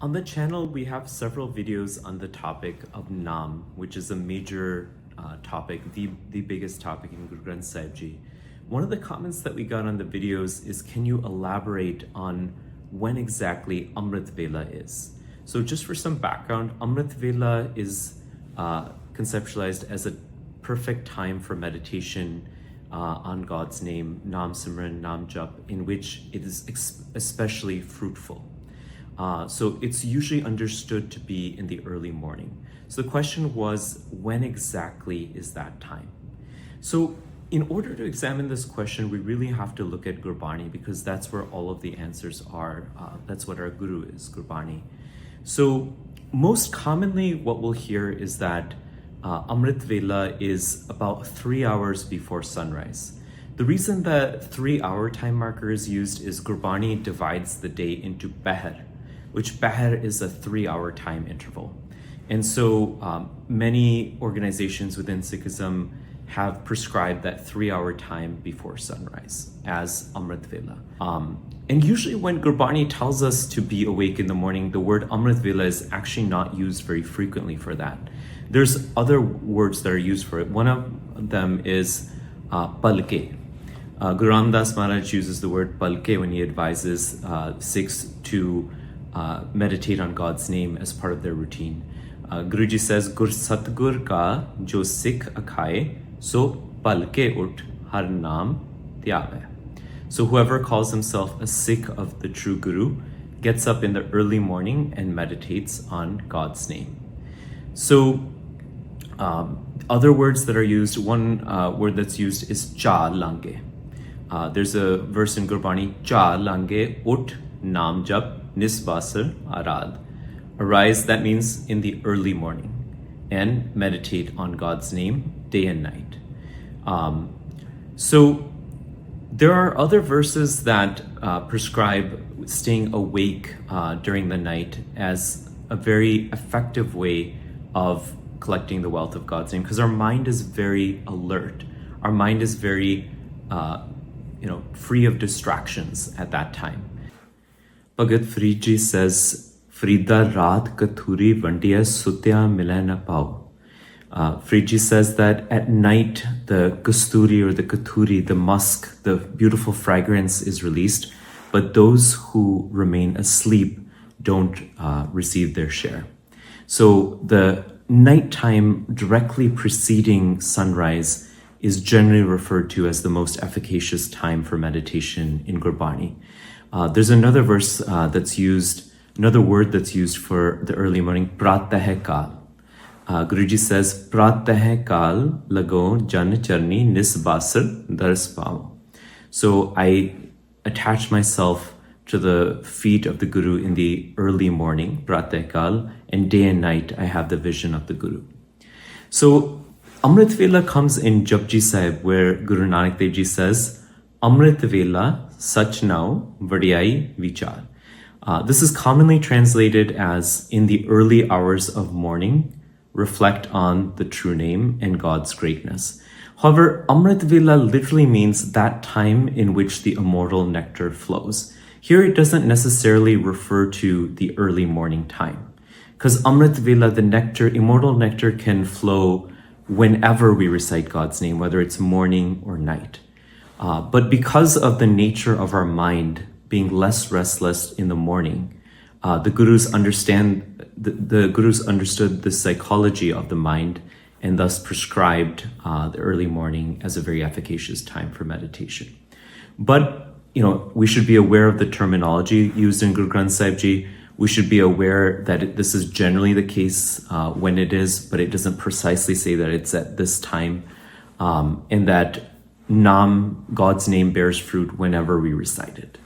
On the channel, we have several videos on the topic of Naam, which is a major topic, the biggest topic in Guru Granth Sahib Ji. One of the comments that we got on the videos is, can you elaborate on when exactly Amritvela is? So just for some background, Amritvela is conceptualized as a perfect time for meditation on God's name, Naam Simran, Naam Jap, in which it is especially fruitful. So it's usually understood to be in the early morning. So the question was, when exactly is that time? So in order to examine this question, we really have to look at Gurbani, because that's where all of the answers are. That's what our guru is, Gurbani. So most commonly what we'll hear is that Amritvela is about 3 hours before sunrise. The reason that 3-hour time marker is used is Gurbani divides the day into Pahar, which Pahar is a 3-hour time interval. And so many organizations within Sikhism have prescribed that 3-hour time before sunrise as Amritvela. And usually when Gurbani tells us to be awake in the morning, the word Amritvela is actually not used very frequently for that. There's other words that are used for it. One of them is palke. Guru Ram Das Maharaj uses the word palke when he advises Sikhs to meditate on God's name as part of their routine. Guruji says, Gur Satgur ka jo Sikh akhaye, so palke ut har naam tyave. So whoever calls himself a Sikh of the true Guru gets up in the early morning and meditates on God's name. So other words that are used, one word that's used is cha lange. There's a verse in Gurbani, cha lange ut naam jap nisbasar arad. Arise, that means in the early morning, and meditate on God's name day and night. So there are other verses that prescribe staying awake during the night as a very effective way of collecting the wealth of God's name, because our mind is very alert. Our mind is very, free of distractions at that time. Bhagat Faridji says, Frida Raat Kathuri Vandiya Sutya Milana Pao. Faridji says that at night, the kasturi or the kathuri, the musk, the beautiful fragrance is released, but those who remain asleep don't receive their share. So the nighttime directly preceding sunrise is generally referred to as the most efficacious time for meditation in Gurbani. There's another verse that's used, another word that's used for the early morning, pratah kal. Guruji says, pratah kal lago jan charni nisbasar dars pao. So I attach myself to the feet of the Guru in the early morning, pratah kal, and day and night I have the vision of the Guru. So Amritvela comes in Japji Sahib, where Guru Nanak Dev Ji says, Amritvela sach now vadiyai vichar. This is commonly translated as, in the early hours of morning, reflect on the true name and God's greatness. However, Amritvela literally means that time in which the immortal nectar flows. Here it doesn't necessarily refer to the early morning time, because Amritvela, the nectar, immortal nectar, can flow whenever we recite God's name, whether it's morning or night. But because of the nature of our mind being less restless in the morning, the Gurus understood the psychology of the mind, and thus prescribed the early morning as a very efficacious time for meditation. But we should be aware of the terminology used in Guru Granth Sahib Ji. We should be aware that this is generally the case when it is, but it doesn't precisely say that it's at this time, and that Naam, God's name, bears fruit whenever we recite it.